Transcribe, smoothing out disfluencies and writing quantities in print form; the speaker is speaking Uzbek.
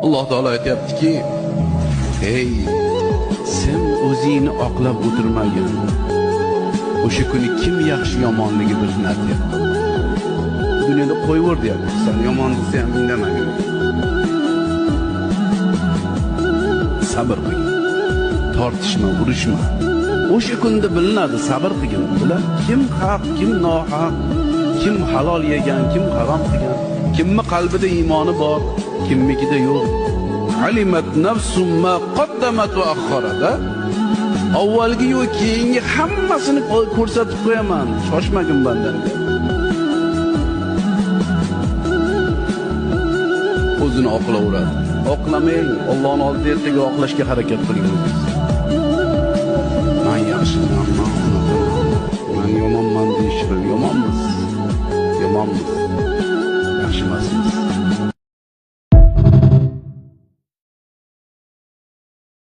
Alloh taolo aytayaptiki, ey sen o'zingni oqlab o'tirmagin. O'sha kuni kim yaxshi yomonligi bilinadi. Dunyoda qo'yvor deyapti. Sen yomon desa ham indamagin. Sabr qil. Tortishma, urushma. O'sha kunda bilinadi, sabr qilgin. Bular kim haq, kim nohaq, kim halol yegan, kim harom qilgan, kimning qalbida iymoni bor, kimnikida yo'q. Alimat nafsum ma qaddamat va akhkharada. Avvalgi yo'q, keyingi hammasini ko'rsatib qo'yaman. Shoshmagin bandamga. O'zini oqlaveradi. Oqlamang, Allohning oldida ertaga oqlashga harakat qiling o'zingiz. Men yaxshiman, men yomonman deyishib, yomonmiz. Yomonmiz. Yaxshi emasmiz.